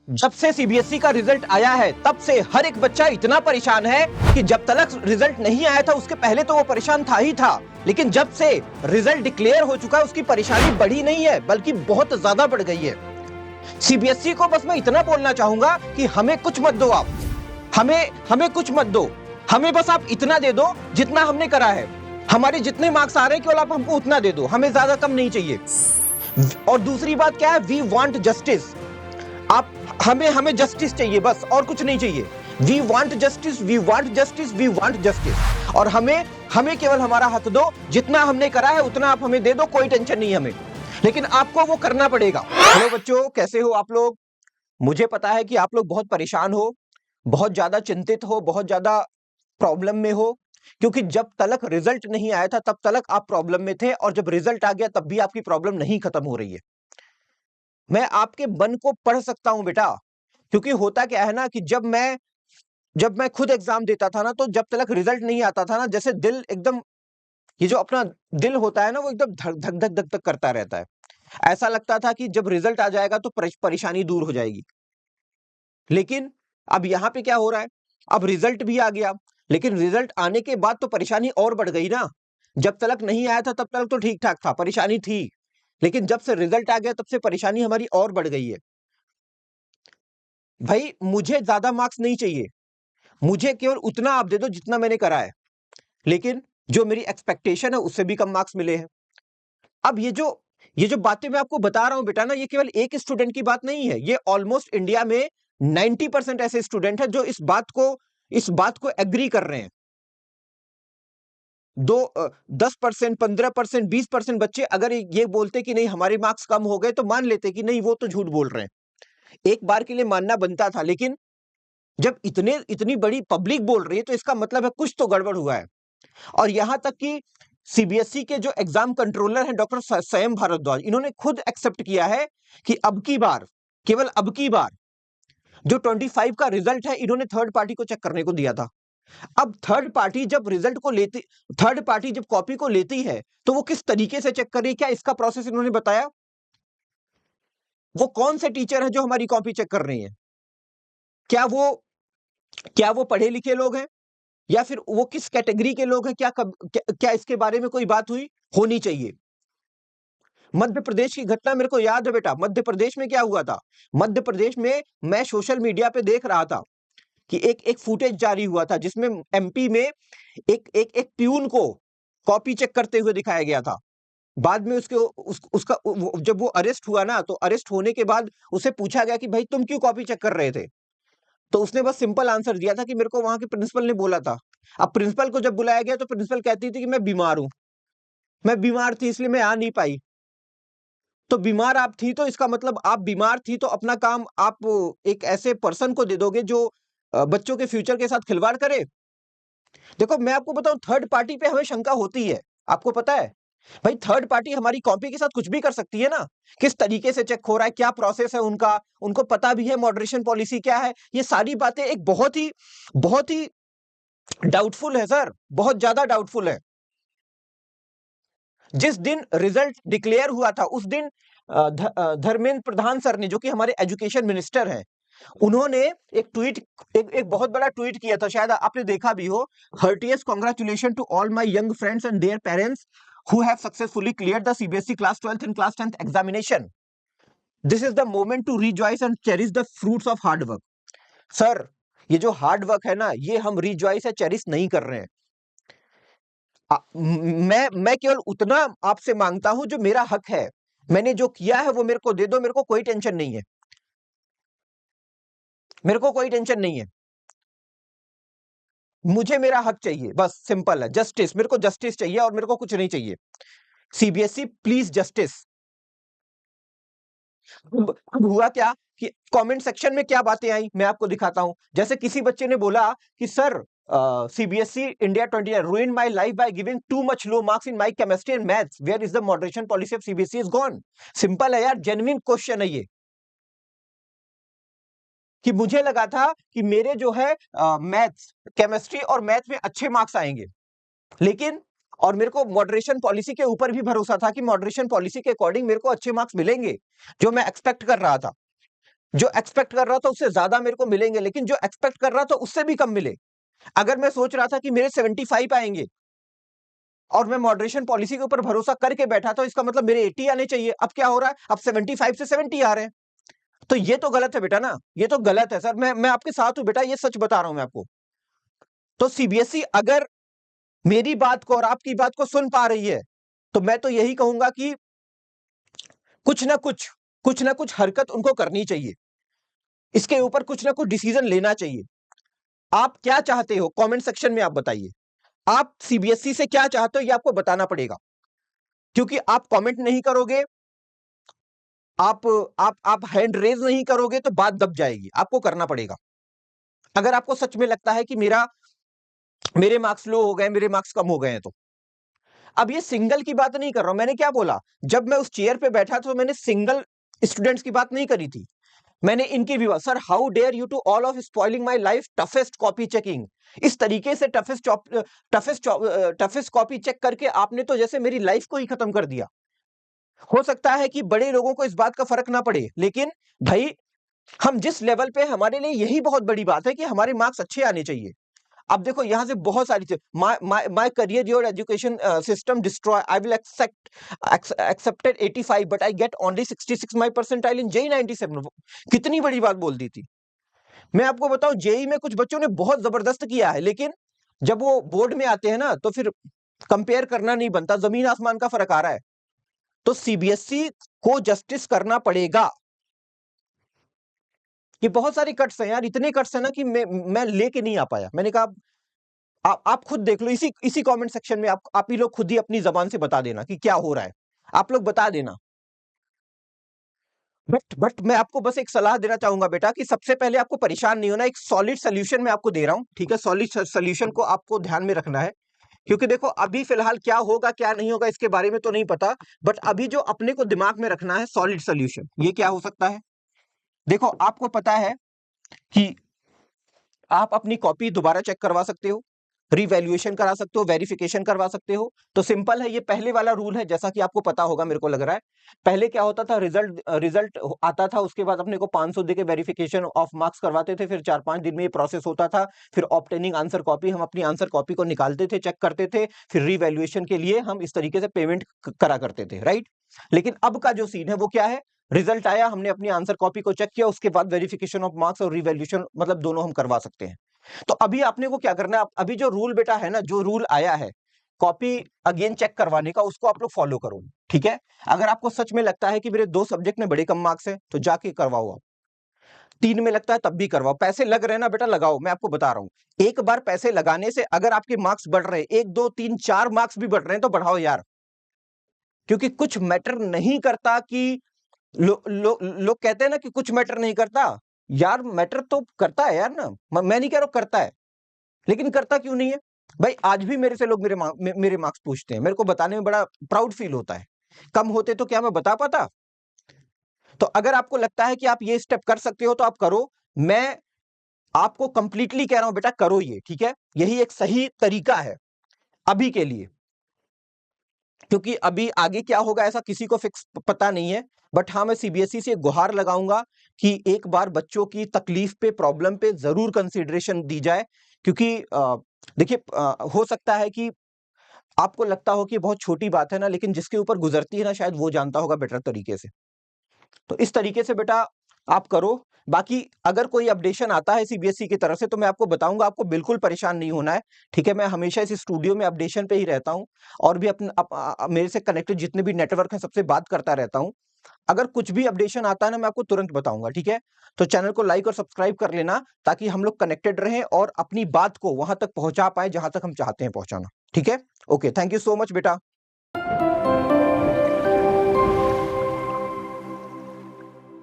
जब से सीबीएसई का रिजल्ट आया है तब से हर एक बच्चा इतना परेशान है कि जब तक रिजल्ट नहीं आया था उसके पहले तो वो परेशान था ही था, लेकिन जब से रिजल्ट डिक्लेयर हो चुका है उसकी परेशानी बढ़ी नहीं है बल्कि बहुत ज्यादा बढ़ गई है। सीबीएसई को बस मैं इतना बोलना चाहूंगा कि हमें कुछ मत दो, आप हमें कुछ मत दो, हमें बस आप इतना दे दो जितना हमने करा है। हमारे जितने मार्क्स आ रहे हैं केवल आप हमको उतना दे दो, हमें ज्यादा कम नहीं चाहिए। और दूसरी बात क्या है, वी वांट जस्टिस। आप हमें जस्टिस चाहिए बस, और कुछ नहीं चाहिए। We want justice, we want justice, we want justice. और हमें केवल हमारा हक दो, जितना हमने करा है उतना आप हमें दे दो, कोई टेंशन नहीं हमें, लेकिन आपको वो करना पड़ेगा। हेलो बच्चों, कैसे हो आप लोग? मुझे पता है कि आप लोग बहुत परेशान हो, बहुत ज्यादा चिंतित हो, बहुत ज्यादा प्रॉब्लम में हो, क्योंकि जब तक रिजल्ट नहीं आया था तब तक आप प्रॉब्लम में थे, और जब रिजल्ट आ गया तब भी आपकी प्रॉब्लम नहीं खत्म हो रही है। मैं आपके मन को पढ़ सकता हूं बेटा, क्योंकि होता क्या है ना कि जब मैं खुद एग्जाम देता था ना, तो जब तक रिजल्ट नहीं आता था ना, जैसे दिल एकदम, ये जो अपना दिल होता है ना, वो एकदम धक धक धक धक धक करता रहता है। ऐसा लगता था कि जब रिजल्ट आ जाएगा तो परेशानी दूर हो जाएगी। लेकिन अब यहाँ पे क्या हो रहा है, अब रिजल्ट भी आ गया, लेकिन रिजल्ट आने के बाद तो परेशानी और बढ़ गई ना। जब तक नहीं आया था तब तक तो ठीक ठाक था, परेशानी थी, लेकिन जब से रिजल्ट आ गया तब से परेशानी हमारी और बढ़ गई है। भाई मुझे ज्यादा मार्क्स नहीं चाहिए, मुझे केवल उतना आप दे दो जितना मैंने करा है, लेकिन जो मेरी एक्सपेक्टेशन है उससे भी कम मार्क्स मिले हैं। अब ये जो बातें मैं आपको बता रहा हूं बेटा ना, ये केवल एक स्टूडेंट की बात नहीं है, ये ऑलमोस्ट इंडिया में 90% ऐसे स्टूडेंट हैं जो इस बात को एग्री कर रहे हैं। 10%, 15%, 20% बच्चे अगर ये बोलते कि नहीं हमारे मार्क्स कम हो गए, तो मान लेते कि नहीं वो तो झूठ बोल रहे हैं। एक बार के लिए मानना बनता था, लेकिन जब इतनी बड़ी पब्लिक बोल रही है तो इसका मतलब है कुछ तो गड़बड़ हुआ है। और यहां तक कि सीबीएसई के जो एग्जाम कंट्रोलर हैं डॉक्टर संयम भारद्वाज, इन्होंने खुद एक्सेप्ट किया है कि अब की बार, केवल अब की बार, जो 25 का रिजल्ट है इन्होंने थर्ड पार्टी को चेक करने को दिया था। अब थर्ड पार्टी जब कॉपी को लेती है तो वो किस तरीके से चेक कर रही है, क्या इसका प्रोसेस इन्होंने बताया? वो कौन से टीचर हैं जो हमारी कॉपी चेक कर रहे हैं? क्या वो क्या वो पढ़े लिखे लोग हैं, या फिर वो किस कैटेगरी के लोग हैं? क्या इसके बारे में कोई बात हुई होनी चाहिए? मध्य प्रदेश की घटना मेरे को याद है बेटा, मध्य प्रदेश में क्या हुआ था। मध्य प्रदेश में मैं सोशल मीडिया पे देख रहा था कि एक फुटेज जारी हुआ था जिसमें एमपी में एक प्यून को कॉपी चेक करते हुए दिखाया गया था। बाद में जब वो अरेस्ट हुआ ना, तो अरेस्ट होने के बाद उसे पूछा गया कि भाई तुम क्यों कॉपी चेक कर रहे थे? तो उसने बस सिंपल आंसर दिया था कि मेरे को वहां के प्रिंसिपल ने बोला था। अब प्रिंसिपल को जब बुलाया गया तो प्रिंसिपल कहती थी कि मैं बीमार हूं, मैं बीमार थी इसलिए मैं आ नहीं पाई। तो बीमार आप थी तो इसका मतलब आप बीमार थी तो अपना काम आप एक ऐसे पर्सन को दे दोगे जो बच्चों के फ्यूचर के साथ खिलवाड़ करे? देखो मैं आपको बताऊं, थर्ड पार्टी पे हमें शंका होती है, आपको पता है भाई। थर्ड पार्टी हमारी कॉपी के साथ कुछ भी कर सकती है ना, किस तरीके से चेक हो रहा है, क्या प्रोसेस है उनका, उनको पता भी है मॉडरेशन पॉलिसी क्या है। ये सारी बातें एक बहुत ही डाउटफुल है सर, बहुत ज्यादा डाउटफुल है। जिस दिन रिजल्ट डिक्लेयर हुआ था उस दिन धर्मेंद्र प्रधान सर ने, जो कि हमारे एजुकेशन मिनिस्टर हैं, उन्होंने एक बहुत बड़ा ट्वीट किया था, शायद आपने देखा भी हो। Heartiest congratulation to all my young friends and their parents who have successfully cleared the CBSE class 12th and class 10th examination. This is the moment to rejoice and cherish the fruits of hard work. Sir, ये जो hard work है ना, ये हम rejoice या cherish नहीं कर रहे हैं। मैं केवल उतना आपसे मांगता हूं जो मेरा हक है, मैंने जो किया है वो मेरे को दे दो, मेरे को कोई टेंशन नहीं है, मेरे को कोई टेंशन नहीं है। मुझे मेरा हक चाहिए, बस सिंपल है, जस्टिस, मेरे को जस्टिस चाहिए और मेरे को कुछ नहीं चाहिए। CBSE please justice. अब हुआ क्या कि कमेंट सेक्शन में क्या बातें आई मैं आपको दिखाता हूं। जैसे किसी बच्चे ने बोला कि sir, CBSE India 20 ruined my life by giving too much low marks in my chemistry and maths. Where is the moderation policy of CBSE is gone? Simple है यार, जेन्युइन क्वेश्चन है ये, कि मुझे लगा था कि मेरे जो है मैथ्स, केमिस्ट्री और मैथ में अच्छे मार्क्स आएंगे, लेकिन और मेरे को मॉडरेशन पॉलिसी के ऊपर भी भरोसा था कि मॉडरेशन पॉलिसी के अकॉर्डिंग मेरे को अच्छे मार्क्स मिलेंगे, जो मैं एक्सपेक्ट कर रहा था। जो एक्सपेक्ट कर रहा था उससे ज्यादा मेरे को मिलेंगे, लेकिन जो एक्सपेक्ट कर रहा था उससे भी कम मिले। अगर मैं सोच रहा था कि मेरे 75 आएंगे और मैं मॉडरेशन पॉलिसी के ऊपर भरोसा करके बैठा था, इसका मतलब मेरे 80 आने चाहिए। अब क्या हो रहा है, अब 75 से 70 आ रहे हैं। तो ये तो गलत है बेटा ना, ये तो गलत है सर। मैं आपके साथ हूं बेटा, ये सच बता रहा हूं मैं आपको। तो सीबीएसई अगर मेरी बात को और आपकी बात को सुन पा रही है, तो मैं तो यही कहूंगा कि कुछ ना कुछ हरकत उनको करनी चाहिए, इसके ऊपर कुछ ना कुछ डिसीजन लेना चाहिए। आप क्या चाहते हो कमेंट सेक्शन में आप बताइए। आप सीबीएसई से क्या चाहते हो ये आपको बताना पड़ेगा, क्योंकि आप कमेंट नहीं करोगे, आप आप हैंड रेज नहीं करोगे तो बात दब जाएगी। आपको करना पड़ेगा। अगर आपको सच में लगता है कि मेरे मार्क्स लो हो गए, मेरे मार्क्स कम हो गए हैं, तो अब ये सिंगल की बात नहीं कर रहा हूं। मैंने क्या बोला, जब मैं उस चेयर पे बैठा था तो मैंने सिंगल स्टूडेंट्स की बात नहीं करी थी, मैंने इनकी भी बात। Sir, how dare you to all of spoiling my life, toughest copy checking. इस तरीके से टफेस्ट कॉपी चेक करके आपने तो जैसे मेरी लाइफ को ही खत्म कर दिया। हो सकता है कि बड़े लोगों को इस बात का फर्क ना पड़े, लेकिन भाई हम जिस लेवल पे, हमारे लिए यही बहुत बड़ी बात है कि हमारे मार्क्स अच्छे आने चाहिए। अब देखो यहां से बहुत सारी चीज, my career your education system destroy, I will accepted 85 but I get only 66 my percentile in JEE 97। कितनी बड़ी बात बोल दी थी। मैं आपको बताऊं, जेई में कुछ बच्चों ने बहुत जबरदस्त किया है, लेकिन जब वो बोर्ड में आते हैं ना तो फिर कंपेयर करना नहीं बनता, जमीन आसमान का फर्क आ रहा है। तो सीबीएसई को जस्टिस करना पड़ेगा। ये बहुत सारे कट्स हैं यार, इतने कट्स हैं ना कि मैं लेके नहीं आ पाया। मैंने कहा आप खुद देख लो, इसी इसी कमेंट सेक्शन में आप ही लोग खुद ही अपनी जबान से बता देना कि क्या हो रहा है। आप लोग बता देना। बट मैं आपको बस एक सलाह देना चाहूंगा बेटा, कि सबसे पहले आपको परेशान नहीं होना, एक सॉलिड सोल्यूशन मैं आपको दे रहा हूं, ठीक है। सॉलिड सोल्यूशन को आपको ध्यान में रखना है, क्योंकि देखो अभी फिलहाल क्या होगा क्या नहीं होगा इसके बारे में तो नहीं पता, बट अभी जो अपने को दिमाग में रखना है सॉलिड सोल्यूशन, ये क्या हो सकता है। देखो आपको पता है कि आप अपनी कॉपी दोबारा चेक करवा सकते हो, रिवैल्यूएशन करा सकते हो, वेरिफिकेशन करवा सकते हो। तो सिंपल है, ये पहले वाला रूल है, जैसा कि आपको पता होगा, मेरे को लग रहा है। पहले क्या होता था, रिजल्ट आता था, उसके बाद अपने को 500 दे के वेरिफिकेशन ऑफ मार्क्स करवाते थे, फिर 4-5 दिन में ये प्रोसेस होता था। फिर ऑब्टेनिंग आंसर कॉपी, हम अपनी आंसर कॉपी को निकालते थे, चेक करते थे, फिर रिवैल्यूएशन के लिए हम इस तरीके से पेमेंट करा करते थे, राइट। लेकिन अब का जो सीन है वो क्या है, रिजल्ट आया, हमने अपनी आंसर कॉपी को चेक किया, उसके बाद वेरिफिकेशन ऑफ मार्क्स और रिवैल्यूएशन, मतलब दोनों हम करवा सकते हैं। तो अभी आपने को क्या करना है, अभी जो रूल बेटा है ना, जो रूल आया है कॉपी अगेन चेक करवाने का, उसको आप लोग फॉलो करो, ठीक है। अगर आपको सच में लगता है कि मेरे 2 सब्जेक्ट में बड़े कम मार्क्स हैं, तो जाके करवाओ आप। 3 में लगता है तब भी करवाओ। पैसे लग रहे हैं ना बेटा, लगाओ। मैं आपको बता रहा हूं, एक बार पैसे लगाने से अगर आपके मार्क्स बढ़ रहे हैं, 1 2 3 4 मार्क्स भी बढ़ रहे हैं, तो बढ़ाओ यार। क्योंकि कुछ मैटर नहीं करता कि लोग कहते हैं ना कि कुछ मैटर नहीं करता। यार मैटर तो करता है यार ना, मैं नहीं कह रहा हूं करता है, लेकिन करता क्यों नहीं है भाई। आज भी मेरे से लोग मेरे मार्क्स पूछते हैं, मेरे को बताने में बड़ा प्राउड फील होता है। कम होते तो क्या मैं बता पाता। तो अगर आपको लगता है कि आप ये स्टेप कर सकते हो तो आप करो। मैं आपको कंप्लीटली कह रहा हूं बेटा, करो ये, ठीक है। यही एक सही तरीका है अभी के लिए, क्योंकि अभी आगे क्या होगा ऐसा किसी को फिक्स पता नहीं है। बट हाँ, मैं सीबीएसई से गुहार लगाऊंगा कि एक बार बच्चों की तकलीफ पे, प्रॉब्लम पे जरूर कंसीडरेशन दी जाए। क्योंकि देखिए, हो सकता है कि आपको लगता हो कि बहुत छोटी बात है ना, लेकिन जिसके ऊपर गुजरती है ना, शायद वो जानता होगा बेटर तरीके से। तो इस तरीके से बेटा आप करो। बाकी अगर कोई अपडेशन आता है सीबीएसई की तरफ से तो मैं आपको बताऊंगा, आपको बिल्कुल परेशान नहीं होना है, ठीक है। मैं हमेशा इस स्टूडियो में अपडेशन पे ही रहता हूं, और भी मेरे से कनेक्टेड जितने भी नेटवर्क हैं सबसे बात करता रहता हूं। अगर कुछ भी अपडेशन आता है ना, मैं आपको तुरंत बताऊंगा, ठीक है। तो चैनल को लाइक और सब्सक्राइब कर लेना, ताकि हम लोग कनेक्टेड रहें और अपनी बात को वहां तक पहुंचा पाए जहां तक हम चाहते हैं पहुंचाना, ठीक है। Okay, thank you so much बेटा।